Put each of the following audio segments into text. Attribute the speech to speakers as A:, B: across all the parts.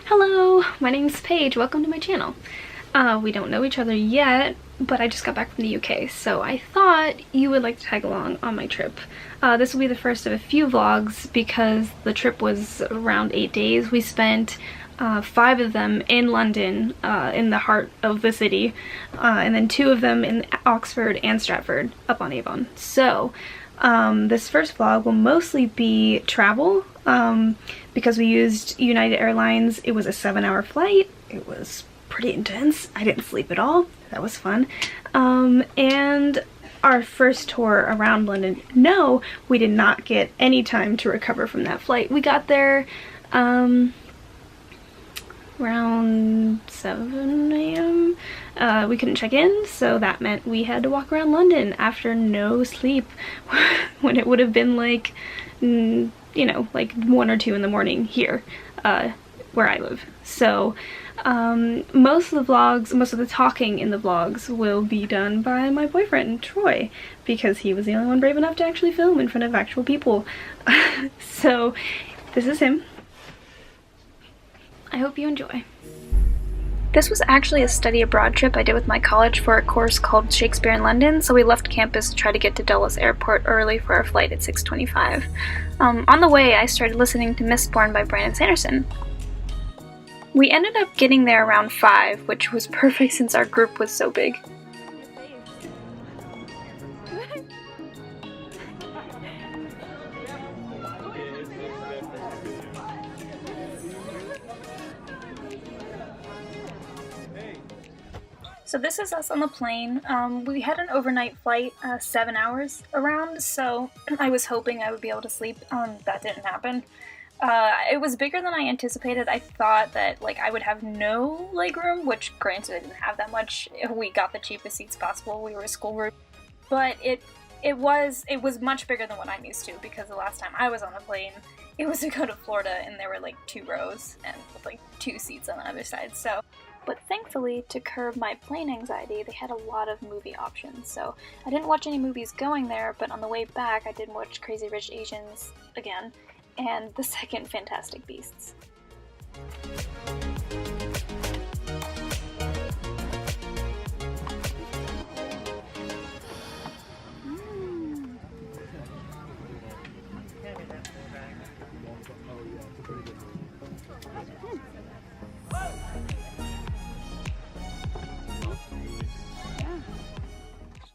A: Hello, my name's Paige. Welcome to my channel. We don't know each other yet, but I just got back from the UK, so I thought you would like to tag along on my trip. This will be the first of a few vlogs because the trip was around 8 days. We spent 5 of them in London, in the heart of the city, and then 2 of them in Oxford and Stratford, up on Avon. So this first vlog will mostly be travel, because we used United Airlines. It was a 7-hour flight. It was pretty intense. I didn't sleep at all. That was fun. And our first tour around London, no, we did not get any time to recover from that flight. We got there around 7 a.m. We couldn't check in, so that meant we had to walk around London after no sleep when it would have been like, you know, like 1 or 2 in the morning here, where I live. So most of the talking in the vlogs will be done by my boyfriend, Troy, because he was the only one brave enough to actually film in front of actual people. So this is him. I hope you enjoy. This was actually a study abroad trip I did with my college for a course called Shakespeare in London, so we left campus to try to get to Dulles Airport early for our flight at 6:25. On the way, I started listening to Mistborn by Brandon Sanderson. We ended up getting there around 5, which was perfect since our group was so big. So this is us on the plane. We had an overnight flight, 7 hours around, so I was hoping I would be able to sleep. That didn't happen. It was bigger than I anticipated. I thought that like I would have no legroom, which granted I didn't have that much. We got the cheapest seats possible. We were a school group, but it was much bigger than what I'm used to, because the last time I was on a plane, it was to go to Florida and there were like 2 rows and with like 2 seats on the other side. So. But thankfully, to curb my plane anxiety, they had a lot of movie options. So I didn't watch any movies going there, but on the way back I did watch Crazy Rich Asians again, and the second Fantastic Beasts.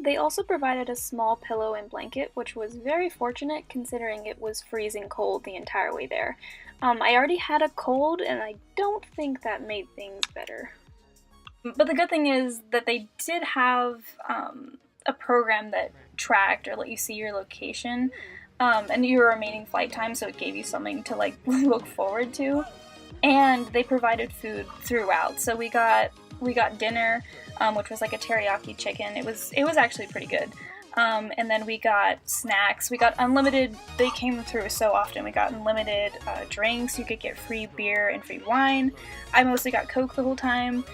A: They also provided a small pillow and blanket, which was very fortunate considering it was freezing cold the entire way there. I already had a cold, and I don't think that made things better. But the good thing is that they did have a program that tracked or let you see your location and your remaining flight time, so it gave you something to like look forward to. And they provided food throughout, so we got dinner, which was like a teriyaki chicken. It was actually pretty good. And then we got snacks. We got unlimited, they came through so often. We got unlimited drinks. You could get free beer and free wine. I mostly got Coke the whole time.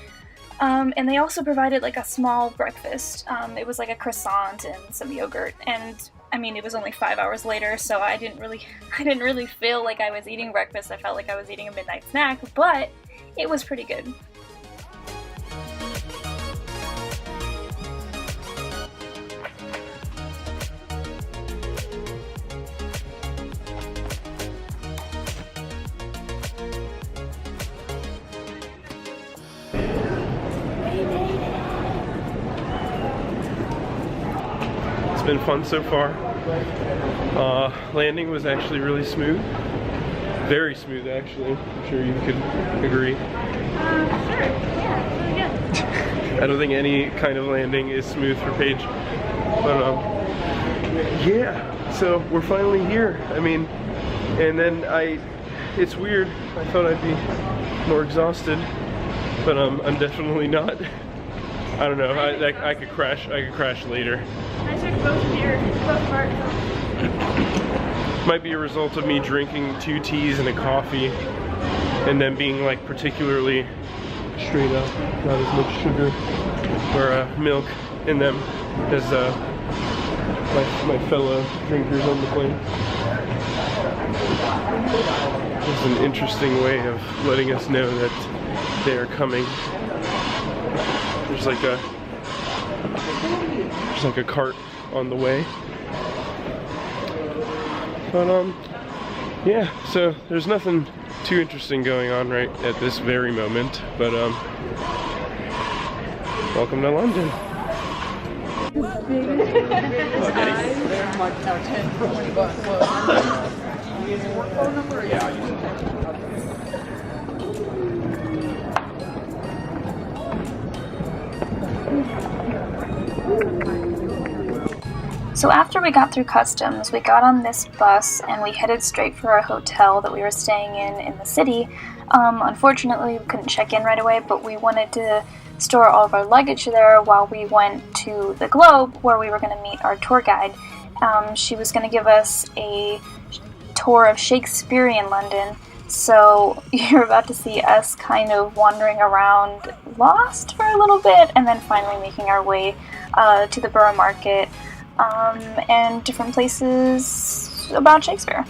A: And they also provided like a small breakfast. It was like a croissant and some yogurt. And I mean, it was only 5 hours later, so I didn't really feel like I was eating breakfast. I felt like I was eating a midnight snack, but it was pretty good.
B: It's been fun so far. Landing was actually really smooth. Very smooth, actually. I'm sure you could agree.
A: Sure. Yeah, really good.
B: I don't think any kind of landing is smooth for Paige. But yeah, so we're finally here. I mean, and then it's weird. I thought I'd be more exhausted, but I'm definitely not. I don't know. I could crash later.
A: I took both parts.
B: Might be a result of me drinking 2 teas and a coffee, and then being like particularly straight up, not as much sugar or milk in them as my fellow drinkers on the plane. is an interesting way of letting us know that they are coming. There's like a cart on the way. But yeah, so there's nothing too interesting going on right at this very moment, but welcome to London.
A: So after we got through customs, we got on this bus and we headed straight for our hotel that we were staying in the city. Unfortunately, we couldn't check in right away, but we wanted to store all of our luggage there while we went to the Globe, where we were going to meet our tour guide. She was going to give us a tour of Shakespearean London, so you're about to see us kind of wandering around lost for a little bit, and then finally making our way to the Borough Market and different places about Shakespeare.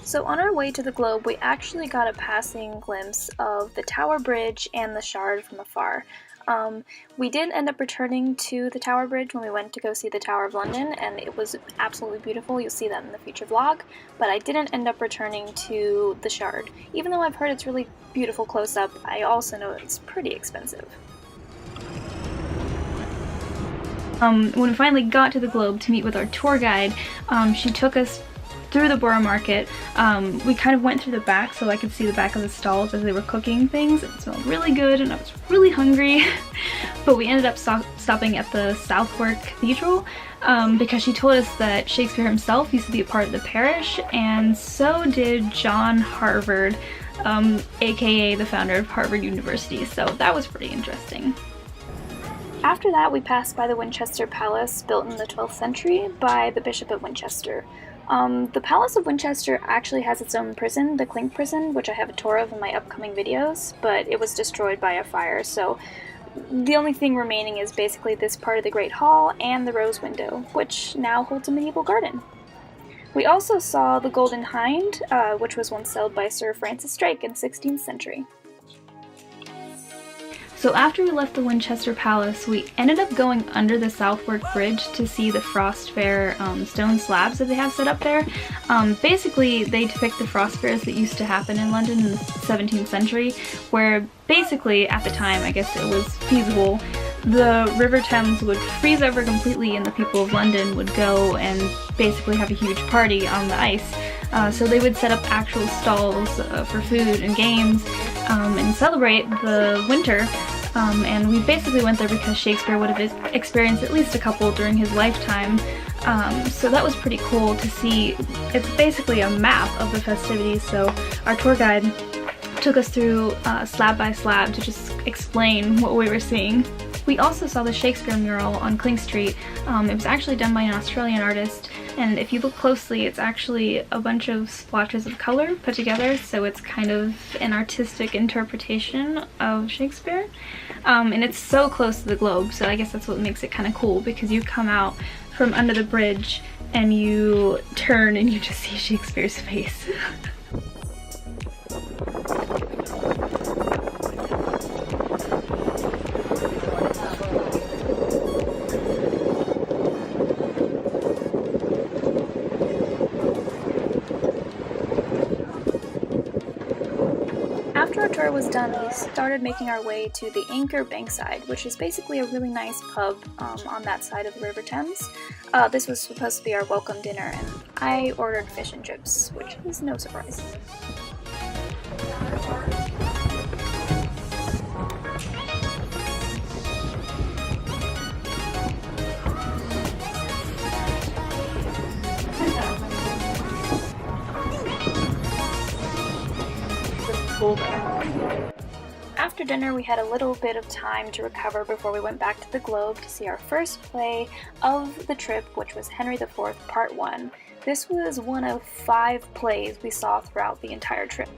A: So on our way to the Globe, we actually got a passing glimpse of the Tower Bridge and the Shard from afar. We did end up returning to the Tower Bridge when we went to go see the Tower of London, and it was absolutely beautiful. You'll see that in the future vlog, but I didn't end up returning to the Shard. Even though I've heard it's really beautiful close up, I also know it's pretty expensive. When we finally got to the Globe to meet with our tour guide, she took us through the Borough Market. We kind of went through the back so I could see the back of the stalls as they were cooking things. It smelled really good and I was really hungry. But we ended up stopping at the Southwark Cathedral because she told us that Shakespeare himself used to be a part of the parish, and so did John Harvard, aka the founder of Harvard University, so that was pretty interesting. After that, we passed by the Winchester Palace, built in the 12th century by the Bishop of Winchester. The Palace of Winchester actually has its own prison, the Clink Prison, which I have a tour of in my upcoming videos, but it was destroyed by a fire, so the only thing remaining is basically this part of the Great Hall and the Rose Window, which now holds a medieval garden. We also saw the Golden Hind, which was once sailed by Sir Francis Drake in the 16th century. So after we left the Winchester Palace, we ended up going under the Southwark Bridge to see the Frost Fair stone slabs that they have set up there. Basically, they depict the frost fairs that used to happen in London in the 17th century, where basically, at the time, I guess it was feasible, the River Thames would freeze over completely and the people of London would go and basically have a huge party on the ice. So they would set up actual stalls for food and games and celebrate the winter. And we basically went there because Shakespeare would have experienced at least a couple during his lifetime. So that was pretty cool to see. It's basically a map of the festivities, so our tour guide took us through slab by slab to just explain what we were seeing. We also saw the Shakespeare mural on Clink Street. It was actually done by an Australian artist, and if you look closely, it's actually a bunch of splotches of color put together, so it's kind of an artistic interpretation of Shakespeare. And it's so close to the Globe, so I guess that's what makes it kind of cool, because you come out from under the bridge and you turn and you just see Shakespeare's face. After our tour was done, we started making our way to the Anchor Bankside, which is basically a really nice pub on that side of the River Thames. This was supposed to be our welcome dinner, and I ordered fish and chips, which is no surprise. After dinner, we had a little bit of time to recover before we went back to the Globe to see our first play of the trip, which was Henry IV Part 1. This was one of 5 plays we saw throughout the entire trip.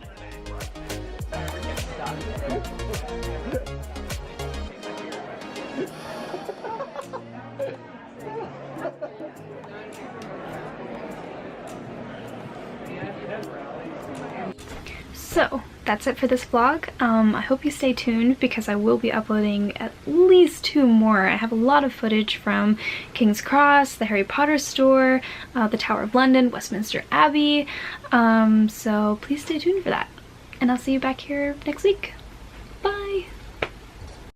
A: So, that's it for this vlog. I hope you stay tuned because I will be uploading at least 2 more. I have a lot of footage from King's Cross, the Harry Potter store, the Tower of London, Westminster Abbey, so please stay tuned for that. And I'll see you back here next week.